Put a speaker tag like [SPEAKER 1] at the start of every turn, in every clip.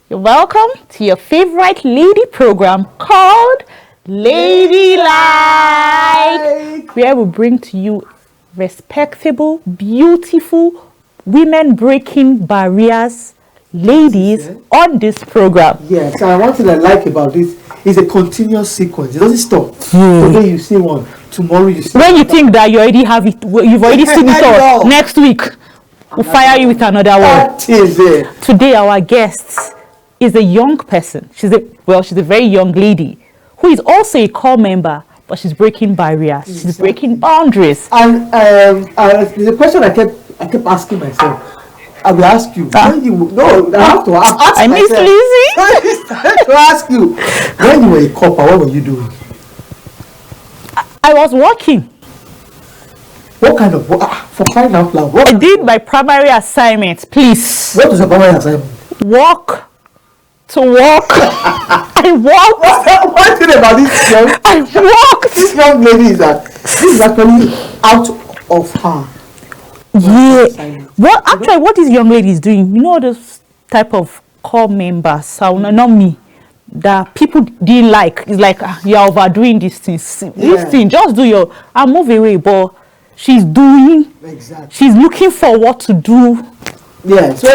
[SPEAKER 1] You're welcome to your favorite lady program called Ladylike, where we bring to you respectable, beautiful, women breaking barriers ladies on this program.
[SPEAKER 2] Yes, and one thing I like about this is a continuous sequence. It doesn't stop. Today you see one, tomorrow you see
[SPEAKER 1] when you think that you already have it, you've already seen it all, next week we'll fire you with another one.
[SPEAKER 2] That is it.
[SPEAKER 1] Today our guest is a young person. She's a very young lady who is also a core member, but she's breaking barriers. She's breaking boundaries.
[SPEAKER 2] And there's a question I kept asking myself. I will ask you. I have to ask.
[SPEAKER 1] I miss Lizzie.
[SPEAKER 2] To ask you, when you were a copper, what were you doing?
[SPEAKER 1] I was working.
[SPEAKER 2] What kind of work? For crying out loud.
[SPEAKER 1] I did my primary assignment, please.
[SPEAKER 2] What was your primary assignment?
[SPEAKER 1] Walk. To walk. I walked.
[SPEAKER 2] One thing about this this young lady is that this is actually out of her.
[SPEAKER 1] Yeah. What this young lady is doing, you know, those type of core members, not me, that people didn't like. It's like you're overdoing these things. This thing, just do your and move away. But she's doing. Exactly. She's looking for what to do.
[SPEAKER 2] Yeah. So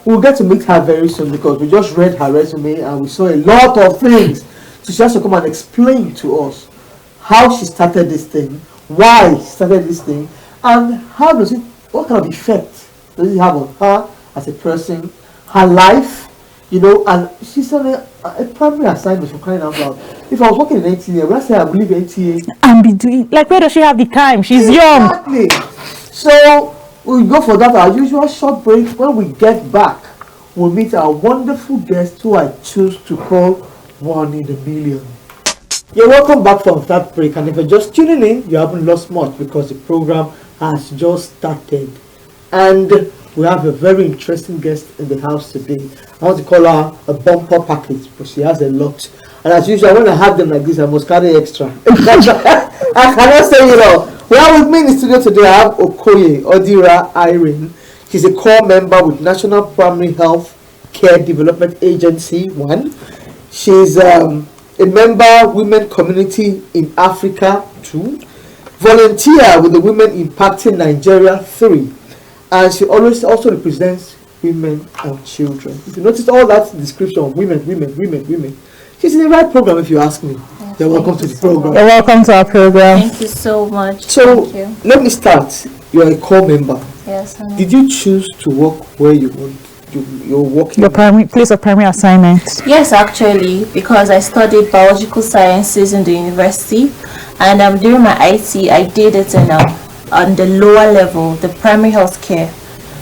[SPEAKER 2] we'll get to meet her very soon because we just read her resume and we saw a lot of things. So she has to come and explain to us how she started this thing, why she started this thing, and what kind of effect does it have on her as a person, her life, and she's on a primary assignment for crying out loud. If I was working in ATA, when I say I believe ATA,
[SPEAKER 1] and be doing, like, where does she have the time? She's young.
[SPEAKER 2] Exactly. So we'll go for that, our usual short break. When we get back, we'll meet our wonderful guest who I choose to call one in a million. You're welcome back from that break, and if you're just tuning in, you haven't lost much because the program has just started. And we have a very interesting guest in the house today. I want to call her a bumper package, but she has a lot. And as usual, when I have them like this, I must carry extra. I cannot say it all. Well, with me in the studio today, I have Odira Irene. She's a core member with National Primary Health Care Development Agency 1. She's a member Women Community in Africa 2. Volunteer with the Women Impacting Nigeria 3. And she always also represents women and children. If you notice all that description of women. She's in the right program if you ask me.
[SPEAKER 3] Yes,
[SPEAKER 2] You're welcome to the program.
[SPEAKER 1] You're welcome to our program.
[SPEAKER 3] Thank you so much.
[SPEAKER 2] So let me start. You're a core member.
[SPEAKER 3] Yes.
[SPEAKER 2] Did you choose to work where you're working?
[SPEAKER 1] Your place of primary assignment?
[SPEAKER 3] Yes, actually, because I studied biological sciences in the university, and during my IT, I did it on the lower level, the primary health care.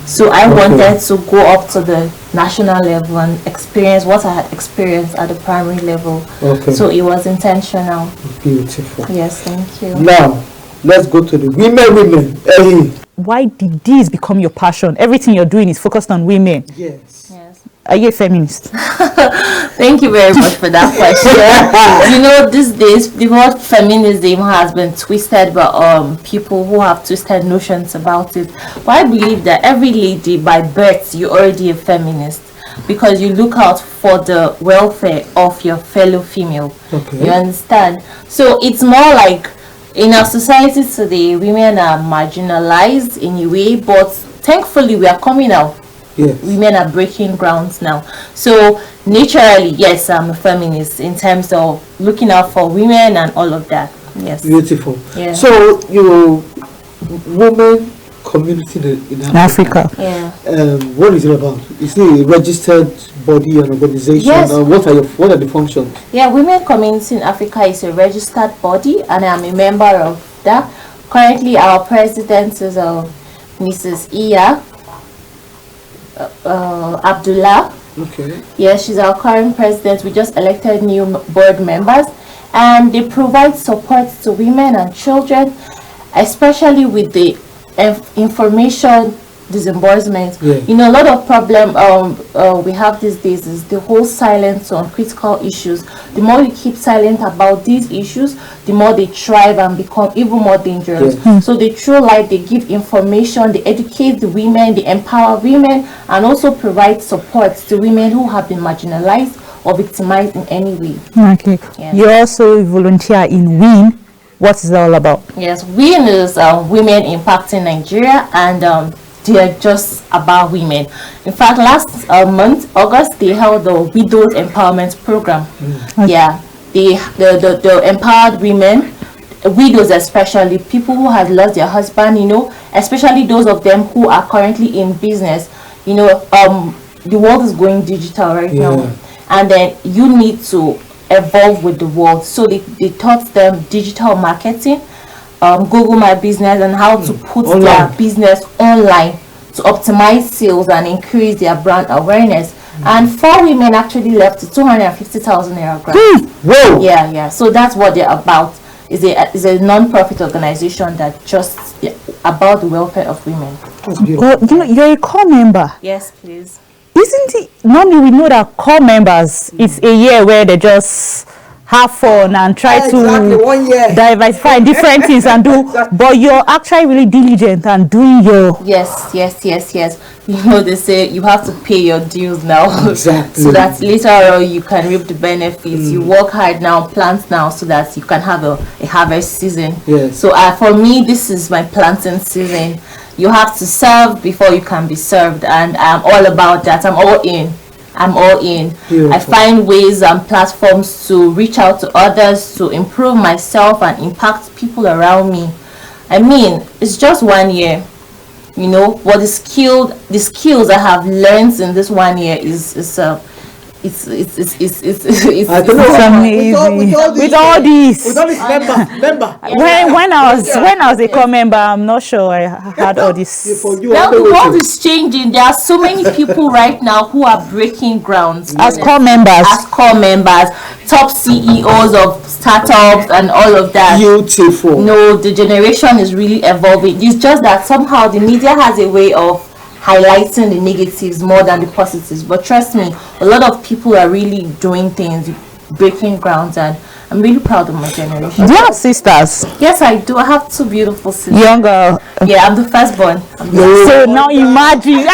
[SPEAKER 3] So I wanted to go up to the national level and experience what I had experienced at the primary level. Okay. So it was intentional.
[SPEAKER 2] Beautiful.
[SPEAKER 3] Yes, thank you.
[SPEAKER 2] Now, let's go to the women.
[SPEAKER 1] Why did this become your passion? Everything you're doing is focused on women.
[SPEAKER 2] Yes.
[SPEAKER 1] Are you a feminist?
[SPEAKER 3] Thank you very much for that question. These days the word feminism has been twisted by people who have twisted notions about it. But I believe that every lady by birth, you're already a feminist because you look out for the welfare of your fellow female. Okay. You understand? So it's more like in our society today, women are marginalized in a way, but thankfully we are coming out. Yes. Women are breaking grounds now. So naturally, yes, I'm a feminist in terms of looking out for women and all of that. Yes.
[SPEAKER 2] Beautiful. Yeah. So you women community in Africa.
[SPEAKER 3] Yeah.
[SPEAKER 2] What is it about? Is it a registered body and organization?
[SPEAKER 3] Yes.
[SPEAKER 2] What are the functions?
[SPEAKER 3] Yeah, Women Community in Africa is a registered body, and I'm a member of that. Currently, our president is Mrs. Iya Abdullah.
[SPEAKER 2] Okay.
[SPEAKER 3] Yeah, she's our current president. We just elected new board members, and they provide support to women and children, especially with the information disbursement.
[SPEAKER 2] Yeah.
[SPEAKER 3] You know, a lot of problem we have these days is the whole silence on critical issues. The more you keep silent about these issues, the more they thrive and become even more dangerous. So they throw light, they give information, they educate the women, they empower women, and also provide support to women who have been marginalized or victimized in any way.
[SPEAKER 1] Okay.
[SPEAKER 3] Yes.
[SPEAKER 1] You also volunteer in WIN. What is that all about?
[SPEAKER 3] Yes, WIN is Women Impacting Nigeria, and they are just about women. In fact, last month, August, they held the Widows Empowerment Program. Yeah, the empowered women, widows especially, people who have lost their husband, you know, especially those of them who are currently in business. You know, the world is going digital right now, and then you need to evolve with the world. So they taught them digital marketing, Google My Business, and how to put their business online to optimize sales and increase their brand awareness. And 4 women actually left to 250,000 naira grant.
[SPEAKER 2] Whoa!
[SPEAKER 3] Yeah. So that's what they're about. Is a non-profit organization that just about the welfare of women.
[SPEAKER 1] Oh, you know, you're a core member.
[SPEAKER 3] Yes, please.
[SPEAKER 1] Isn't it? Normally we know that core members, it's a year where they just have fun and try to
[SPEAKER 2] 1 year.
[SPEAKER 1] diversify different things and do, but you're actually really diligent and doing your...
[SPEAKER 3] Yes. You know, they say you have to pay your dues now.
[SPEAKER 2] Exactly.
[SPEAKER 3] So that later on you can reap the benefits. You work hard now, plant now, so that you can have a harvest season.
[SPEAKER 2] Yes.
[SPEAKER 3] So for me, this is my planting season. You have to serve before you can be served, and I'm all about that. I'm all in.
[SPEAKER 2] Beautiful.
[SPEAKER 3] I find ways and platforms to reach out to others, to improve myself and impact people around me. I mean, it's just 1 year, you know, but the skills I have learned in this 1 year is it's
[SPEAKER 2] I don't know.
[SPEAKER 1] amazing. With all this.
[SPEAKER 2] Member.
[SPEAKER 1] When I was a core member, I'm not sure I had all this.
[SPEAKER 3] Well, the world is changing. There are so many people right now who are breaking grounds
[SPEAKER 1] As core members.
[SPEAKER 3] Top CEOs of startups and all of that.
[SPEAKER 2] Beautiful.
[SPEAKER 3] No, the generation is really evolving. It's just that somehow the media has a way of highlighting the negatives more than the positives. But trust me, a lot of people are really doing things, breaking grounds, and I'm really proud of my generation.
[SPEAKER 1] Do you have sisters?
[SPEAKER 3] Yes, I do. I have 2 beautiful sisters.
[SPEAKER 1] Younger.
[SPEAKER 3] Yeah, I'm the firstborn.
[SPEAKER 1] So now imagine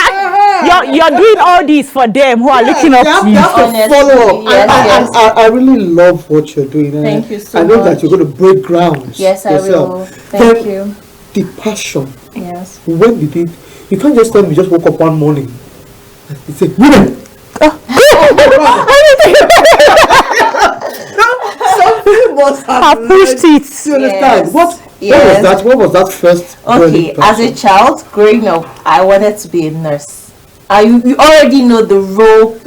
[SPEAKER 1] you're doing all this for them who are looking up to
[SPEAKER 2] You
[SPEAKER 1] you.
[SPEAKER 2] have to
[SPEAKER 3] Honestly,
[SPEAKER 2] follow up.
[SPEAKER 3] yes.
[SPEAKER 2] I really love what you're doing. And
[SPEAKER 3] Thank you so
[SPEAKER 2] I know
[SPEAKER 3] much.
[SPEAKER 2] that you're going to break grounds.
[SPEAKER 3] Yes, I
[SPEAKER 2] yourself.
[SPEAKER 3] will. Thank you.
[SPEAKER 2] The passion.
[SPEAKER 3] Yes.
[SPEAKER 2] When did it? You can't just tell me you just woke up one morning and you say, women. Something must have
[SPEAKER 1] I pushed it.
[SPEAKER 2] You understand?
[SPEAKER 3] Yes.
[SPEAKER 2] What was that first?
[SPEAKER 3] Okay, as a child growing up, I wanted to be a nurse. You already know the role.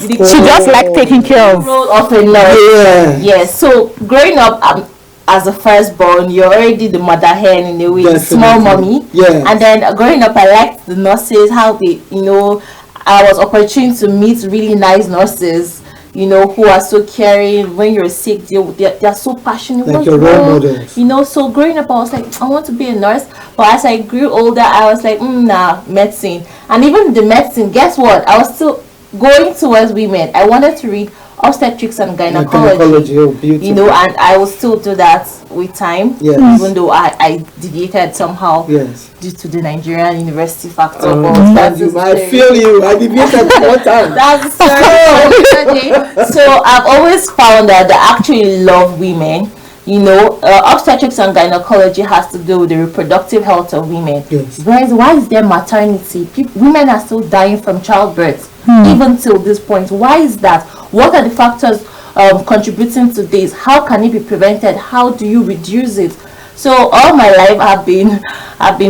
[SPEAKER 1] She just like taking care of.
[SPEAKER 3] Role of a nurse.
[SPEAKER 2] Yeah.
[SPEAKER 3] Yes. So growing up, as a firstborn, you're already the mother hen in a way, the small mommy.
[SPEAKER 2] Yeah.
[SPEAKER 3] And then growing up, I liked the nurses, how they, you know, I was opportune to meet really nice nurses, you know, who are so caring. When you're sick, they're so passionate.
[SPEAKER 2] Like your role models.
[SPEAKER 3] You know, so growing up, I was like, I want to be a nurse. But as I grew older, I was like, nah, medicine. And even the medicine, guess what? I was still going towards women. I wanted to read obstetrics and gynecology, you know, and I will still do that with time, even though I deviated somehow due to the Nigerian university factor.
[SPEAKER 2] I feel you. I deviated one time.
[SPEAKER 3] That's so I've always found that I actually love women. You know, obstetrics and gynecology has to do with the reproductive health of women.
[SPEAKER 2] Yes.
[SPEAKER 3] Whereas, why is there maternity? Women are still dying from childbirth, even till this point. Why is that? What are the factors contributing to this? How can it be prevented? How do you reduce it? So all my life I've been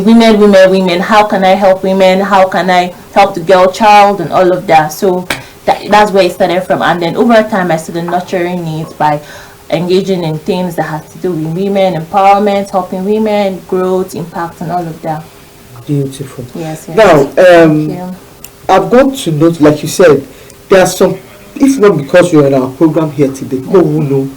[SPEAKER 3] women. How can I help women? How can I help the girl child and all of that? So that's where it started from. And then over time I started nurturing needs by engaging in things that have to do with women empowerment, helping women, growth, impact, and all of that.
[SPEAKER 2] Beautiful.
[SPEAKER 3] Yes.
[SPEAKER 2] Now, I've got to note, like you said, there are some, if not because you're in our program here today, people who know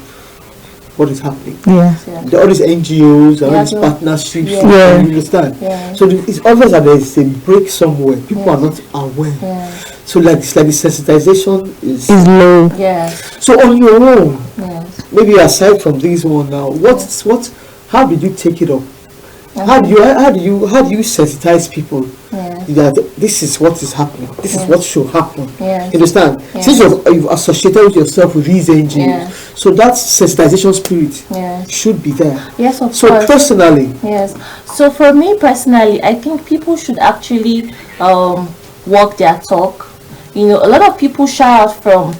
[SPEAKER 2] what is happening.
[SPEAKER 1] Yeah.
[SPEAKER 2] All these NGOs, all these
[SPEAKER 3] Yeah.
[SPEAKER 2] partnerships,
[SPEAKER 1] Yeah.
[SPEAKER 2] you understand?
[SPEAKER 3] Yeah.
[SPEAKER 2] So it's obvious that there's a break somewhere. People are not aware.
[SPEAKER 3] Yeah.
[SPEAKER 2] So it's like the sensitization is.
[SPEAKER 1] Is low.
[SPEAKER 3] Yes.
[SPEAKER 2] So on your own,
[SPEAKER 3] Yes.
[SPEAKER 2] maybe aside from this one now, how did you take it up? How do you sensitize people
[SPEAKER 3] Yes.
[SPEAKER 2] that this is what is happening, this is what should happen?
[SPEAKER 3] Yes.
[SPEAKER 2] You understand?
[SPEAKER 3] Yes.
[SPEAKER 2] Since you've associated with yourself with these NGOs,
[SPEAKER 3] Yeah.
[SPEAKER 2] so that sensitization spirit
[SPEAKER 3] Yes.
[SPEAKER 2] should be there.
[SPEAKER 3] Yes, of
[SPEAKER 2] So
[SPEAKER 3] course.
[SPEAKER 2] personally,
[SPEAKER 3] Yes. So for me personally, I think people should actually walk their talk. You know, a lot of people shy out from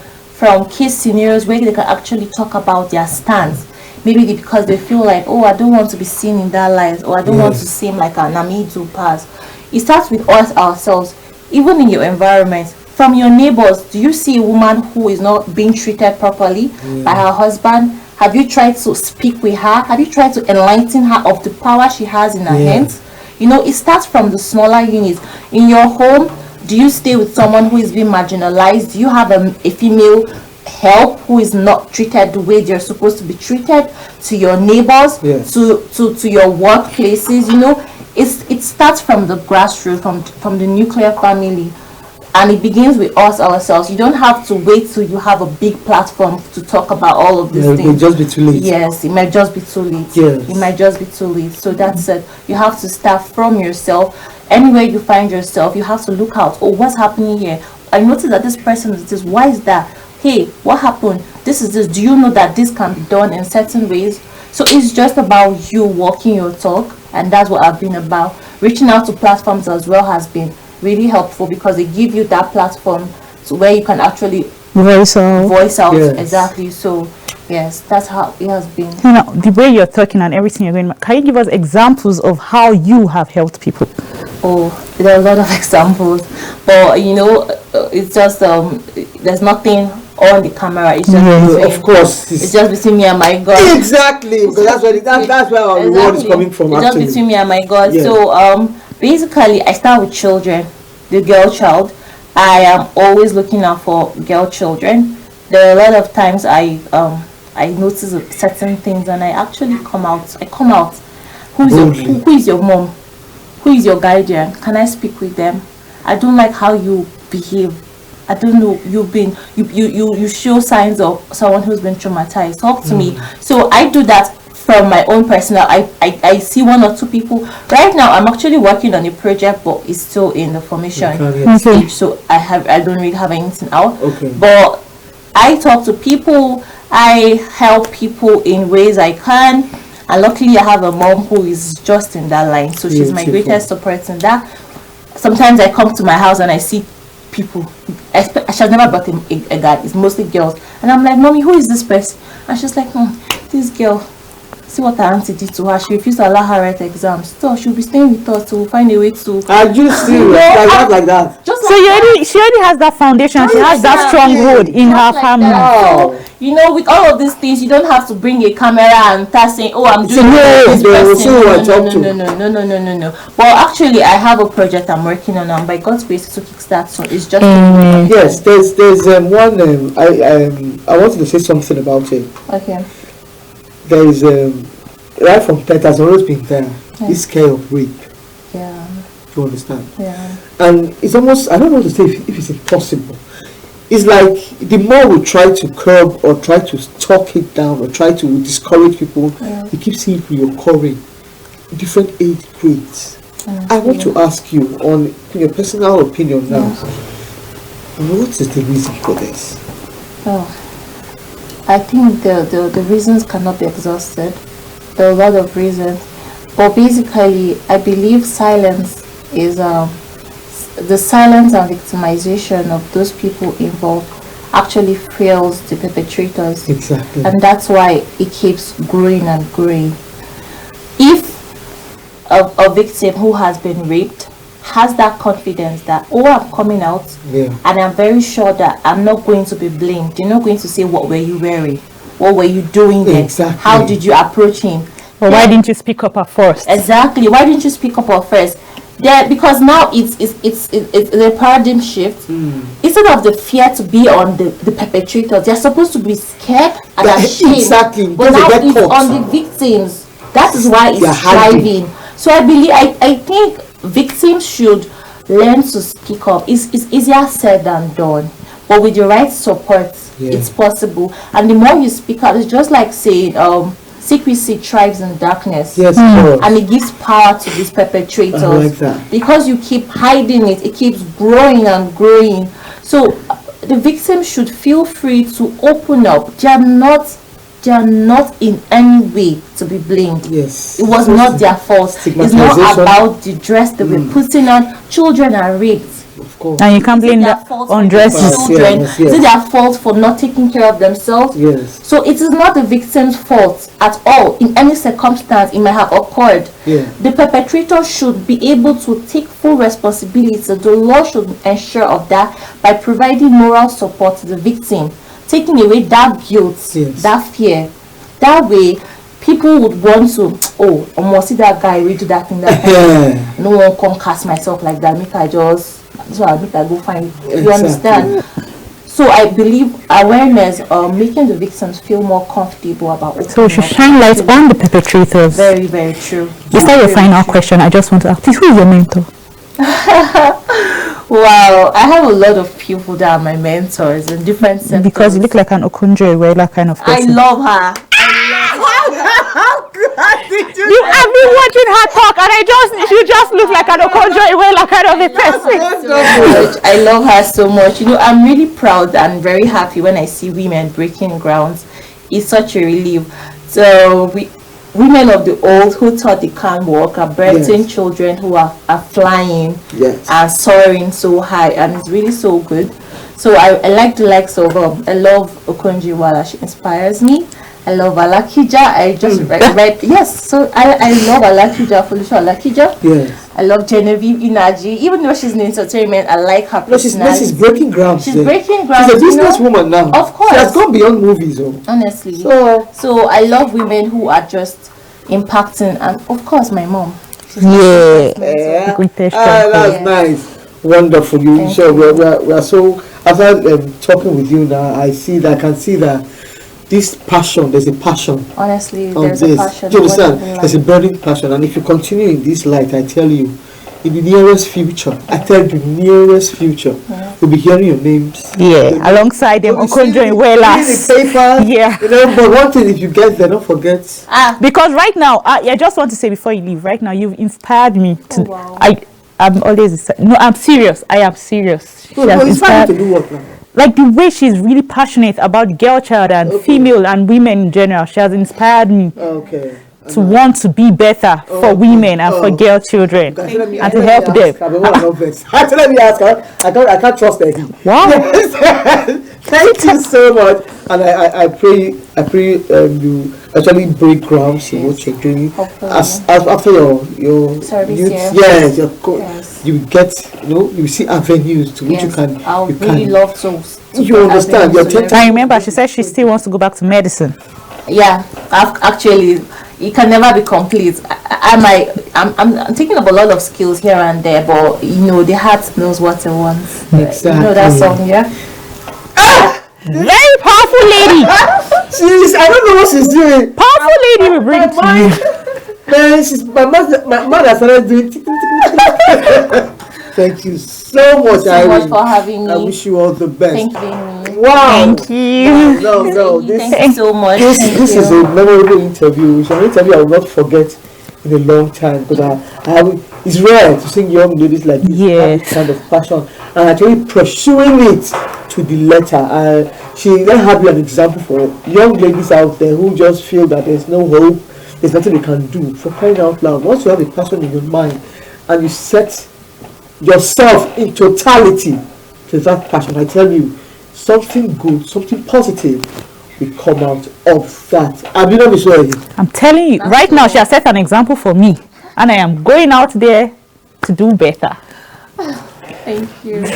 [SPEAKER 3] case scenarios where they can actually talk about their stance. Maybe because they feel like, oh, I don't want to be seen in that light, or I don't want to seem like an amidu pass. It starts with us ourselves, even in your environment. From your neighbors, do you see a woman who is not being treated properly by her husband? Have you tried to speak with her? Have you tried to enlighten her of the power she has in her hands? You know, it starts from the smaller units. In your home, do you stay with someone who is being marginalized? Do you have a female help who is not treated the way they're supposed to be treated? To your neighbors, to your workplaces, you know, it starts from the grassroots, from the nuclear family, and it begins with us ourselves. You don't have to wait till you have a big platform to talk about all of these things.
[SPEAKER 2] it may just be too late.
[SPEAKER 3] Yes, it might just be too late.
[SPEAKER 2] Yes.
[SPEAKER 3] It might just be too late. So that's it. You have to start from yourself. Anywhere you find yourself, you have to look out. Oh, what's happening here? I noticed that this person is this. Why is that? Hey, what happened? This is this. Do you know that this can be done in certain ways? So it's just about you walking your talk, and that's what I've been about. Reaching out to platforms as well has been really helpful because they give you that platform to where you can actually
[SPEAKER 1] Voice out.
[SPEAKER 2] Yes.
[SPEAKER 3] Exactly. So yes, that's how it has been.
[SPEAKER 1] You know, the way you're talking and everything you're going, can you give us examples of how you have helped people?
[SPEAKER 3] Oh, there are a lot of examples, but you know, it's just there's nothing on the camera. It's just between,
[SPEAKER 2] of course,
[SPEAKER 3] it's just between me and my God.
[SPEAKER 2] exactly, because that's where our reward is coming from.
[SPEAKER 3] It's
[SPEAKER 2] Actually,
[SPEAKER 3] just between me and my God.
[SPEAKER 2] Yeah.
[SPEAKER 3] So basically, I start with children, the girl child. I am always looking out for girl children. There are a lot of times I notice certain things and I actually come out. Who is your mom? Who is your guardian? Can I speak with them? I don't like how you behave. I don't know, you show signs of someone who's been traumatized. Talk to me. So I do that from my own personal. I see one or two people. Right now I'm actually working on a project, but it's still in the formation stage, so I don't really have anything out. But I talk to people, I help people in ways I can. And luckily I have a mom who is just in that line, so she's my greatest support in that. Sometimes I come to my house and I see people, she's never brought a guy, it's mostly girls, and I'm like, mommy, who is this person? And she's like, this girl, see what her auntie did to her. She refused to allow her write exams, so she'll be staying with us to find a way to.
[SPEAKER 2] Are you serious? Like that?
[SPEAKER 3] Just
[SPEAKER 1] So
[SPEAKER 3] like
[SPEAKER 1] she already has that foundation. She has that stronghold in her family.
[SPEAKER 3] So, you know, with all of these things, you don't have to bring a camera and start saying, "Oh, I'm doing this person." No. Well, actually, I have a project I'm working on, and by God's grace, to kickstart. So it's just
[SPEAKER 2] yes. There's one. I wanted to say something about it.
[SPEAKER 3] Okay.
[SPEAKER 2] There is right from that has always been there. This scale of rape.
[SPEAKER 3] Yeah.
[SPEAKER 2] You understand?
[SPEAKER 3] Yeah.
[SPEAKER 2] And it's almost, I don't want to say if it's impossible. It's like the more we try to curb or try to talk it down or try to discourage people, you keep seeing it reoccurring in different age grades. I want to ask you, on your personal opinion now, what is the reason for this?
[SPEAKER 3] Oh, I think the reasons cannot be exhausted. There are a lot of reasons, but basically, I believe silence is the silence and victimization of those people involved actually fuels the perpetrators.
[SPEAKER 2] Exactly.
[SPEAKER 3] And that's why it keeps growing and growing. If a victim who has been raped has that confidence that, oh, I'm coming out, and I'm very sure that I'm not going to be blamed. You're not going to say, what were you wearing? What were you doing there?
[SPEAKER 2] Exactly.
[SPEAKER 3] How did you approach him?
[SPEAKER 1] Well, why didn't you speak up at first?
[SPEAKER 3] Exactly. Why didn't you speak up at first? there, because now it's a paradigm shift. Instead of the fear to be on the perpetrators, they're supposed to be scared and ashamed.
[SPEAKER 2] Exactly.
[SPEAKER 3] But now it's
[SPEAKER 2] caught.
[SPEAKER 3] on the victims. That is why it's thriving. So I think victims should learn to speak up. It's easier said than done, but with the right support, it's possible. And the more you speak out, it's just like saying secrecy thrives in darkness.
[SPEAKER 2] Yes,
[SPEAKER 3] and it gives power to these perpetrators.
[SPEAKER 2] I like that.
[SPEAKER 3] Because you keep hiding it, it keeps growing and growing. So the victims should feel free to open up. They are not in any way to be blamed.
[SPEAKER 2] Yes.
[SPEAKER 3] It was not their fault. It's not about the dress they were putting on. Children are raped.
[SPEAKER 2] Of course.
[SPEAKER 1] And you can't blame that on dresses.
[SPEAKER 3] Children. Is it their fault for not taking care of themselves?
[SPEAKER 2] Yes.
[SPEAKER 3] So it is not the victim's fault at all. In any circumstance it might have occurred. The perpetrator should be able to take full responsibility. The law should ensure of that by providing moral support to the victim, taking away that guilt, that fear. That way people would want to, almost see that guy we do that thing that no one can cast myself like that. Make I go find it. You understand? So I believe awareness, making the victims feel more comfortable about.
[SPEAKER 1] So we should shine light on the perpetrators.
[SPEAKER 3] Very, very true.
[SPEAKER 1] Is that your final question? I just want to ask, who is your mentor?
[SPEAKER 3] Wow, I have a lot of people that are my mentors in different sectors.
[SPEAKER 1] Because you look like an Okonjo-Iweala kind of person.
[SPEAKER 3] I love her.
[SPEAKER 1] I've been watching her talk, and she just looks like an Okonjo-Iweala kind of a person.
[SPEAKER 3] I love her so much. I'm really proud and very happy when I see women breaking grounds. It's such a relief. So women of the old who thought they can't walk are birthing children who are flying and soaring so high, and it's really so good. So I like the likes of I love Okonjo-Iweala. She inspires me. I love Alakija. I just read yes. So I love Alakija, Felicia Alakija.
[SPEAKER 2] Yes.
[SPEAKER 3] I love Genevieve Inaji. Even though she's in entertainment, I like her personality.
[SPEAKER 2] She's breaking ground.
[SPEAKER 3] She's breaking ground.
[SPEAKER 2] She's a businesswoman now.
[SPEAKER 3] Of course.
[SPEAKER 2] She has gone beyond movies,
[SPEAKER 3] honestly.
[SPEAKER 2] So
[SPEAKER 3] I love women who are just impacting, and of course my mom.
[SPEAKER 2] That's nice. Wonderful. We are so, after talking with you now, I can see that this passion, there's a passion.
[SPEAKER 3] Honestly, there's a passion.
[SPEAKER 2] Do you understand? There's a burning passion, and if you continue in this light, I tell you, in the nearest future, you'll be hearing your names.
[SPEAKER 1] Alongside them, Okonjo-Iweala.
[SPEAKER 2] But one thing, if you get there, don't forget.
[SPEAKER 1] Because right now, I just want to say before you leave, right now, you've inspired me to. I'm always. No, I'm serious. I am serious. She has inspired
[SPEAKER 2] to do what now?
[SPEAKER 1] Like the way she's really passionate about girl child and female and women in general. She has inspired me to want to be better for women and for girl children and to help them.
[SPEAKER 2] Let me ask her. I can't trust her.
[SPEAKER 1] Wow.
[SPEAKER 2] Thank you so much. And I pray you actually break grounds in what you're doing. As after your
[SPEAKER 3] service
[SPEAKER 2] you get you see avenues to which you can.
[SPEAKER 3] I would really love to.
[SPEAKER 2] You understand?
[SPEAKER 1] I remember she said she still wants to go back to medicine.
[SPEAKER 3] Yeah, actually, it can never be complete. I'm thinking of a lot of skills here and there, but the heart knows what it wants.
[SPEAKER 2] Exactly.
[SPEAKER 3] You know that song, yeah?
[SPEAKER 1] Very powerful lady.
[SPEAKER 2] I don't know what she's doing.
[SPEAKER 1] Powerful lady will bring to you.
[SPEAKER 2] My mother started doing. Thank you so much,
[SPEAKER 3] Irene. Thank you so much for having me.
[SPEAKER 2] I wish you all the best.
[SPEAKER 3] Thank you.
[SPEAKER 2] Wow.
[SPEAKER 1] Thank you.
[SPEAKER 2] No.
[SPEAKER 3] Thank you so much.
[SPEAKER 2] This is a memorable interview. It's an interview I will not forget in a long time, because it's rare to see young ladies like this have this kind of passion and actually pursuing it to the letter. Let her be an example for young ladies out there who just feel that there's no hope, there's nothing they can do. For crying out loud, once you have a passion in your mind and you set yourself in totality to that passion, I tell you, something good, something positive will come out of that. I'm
[SPEAKER 1] telling you, right now she has set an example for me, and I am going out there to do better.
[SPEAKER 3] Thank you.
[SPEAKER 2] We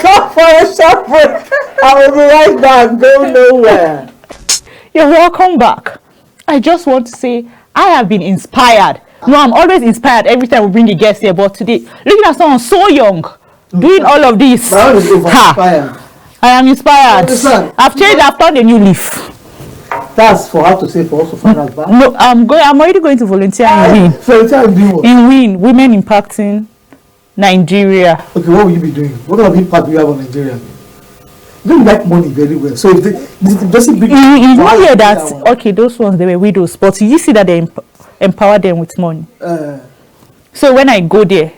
[SPEAKER 2] come for a short break. I will be right back. Go nowhere.
[SPEAKER 1] You're welcome back. I just want to say I have been inspired No, I'm always inspired every time we bring a guest here. But today, looking at someone so young, doing all of this.
[SPEAKER 2] My own is over-inspired.
[SPEAKER 1] I am inspired.
[SPEAKER 2] Understand?
[SPEAKER 1] I've changed. I've turned a new leaf.
[SPEAKER 2] That's for her to say, for us to find out back.
[SPEAKER 1] No, I'm already going to volunteer in WIN.
[SPEAKER 2] Volunteer in doing what?
[SPEAKER 1] In WIN, Women Impacting Nigeria.
[SPEAKER 2] Okay, what will you be doing? What kind of impact do you have on Nigeria? You don't like money very well. So if they doesn't bring
[SPEAKER 1] You know here that okay, those ones they were widows, but you see that they empower them with money. So when I go there,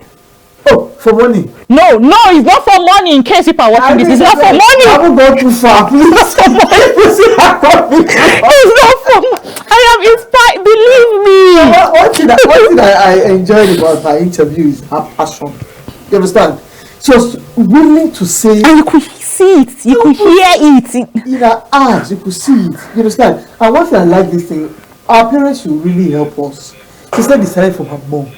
[SPEAKER 2] oh, for money?
[SPEAKER 1] No, it's not for money. In case people are watching this, it's not for money.
[SPEAKER 2] I haven't gone too far. Please.
[SPEAKER 1] It's not for money. It's not for money. I am inspired. Believe me.
[SPEAKER 2] One thing I enjoyed about her interview is her passion. You understand? She was willing to say.
[SPEAKER 1] And you could see it. You could hear it.
[SPEAKER 2] In her eyes, you could see it. You understand? And one thing I like this thing, our parents should really help us. She said decided from her mom.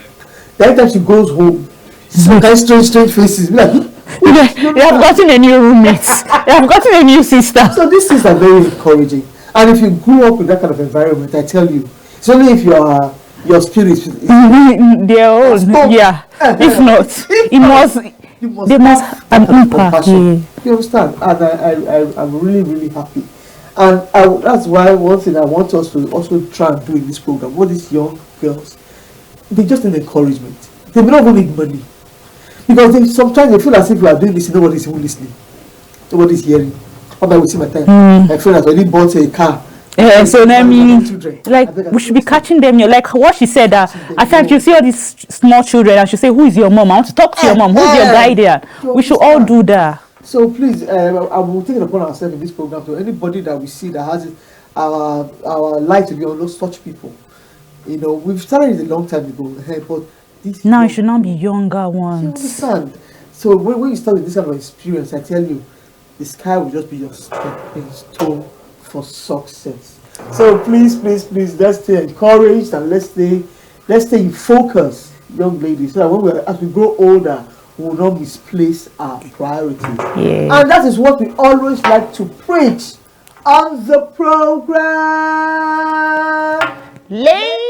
[SPEAKER 2] The every time she goes home, some kind of strange faces. Like,
[SPEAKER 1] they have gotten a new roommate. They have gotten a new sister.
[SPEAKER 2] So these things are very encouraging. And if you grew up in that kind of environment, I tell you, it's only if your spirit is
[SPEAKER 1] their own. Yeah. If not, they must have an impact.
[SPEAKER 2] You understand? And I'm really, really happy. And that's why one thing I want us to also try and do in this program, what these young girls, they just need encouragement. They may not even need money. Because sometimes they feel as if we are doing this, nobody's even listening. Nobody's hearing. How about we see my time? I feel like I already bought a car.
[SPEAKER 1] So I mean, like we should be catching them. Like what she said, at times you see all these small children and she say, "Who is your mom? I want to talk to your mom. Who's your guardian?" We should all do that.
[SPEAKER 2] So please, I will take it upon ourselves in this program to anybody that we see that has our light to be on those such people. You know, we've started it a long time ago, but this
[SPEAKER 1] now it should not be younger ones.
[SPEAKER 2] You understand? So when you start with this kind of experience, I tell you, the sky will just be your stepping stone for success. So please, let's stay encouraged and let's stay in focus, young ladies, so that as we grow older, we will not misplace our priority.
[SPEAKER 1] Yeah.
[SPEAKER 2] And that is what we always like to preach on the program.
[SPEAKER 1] Ladies.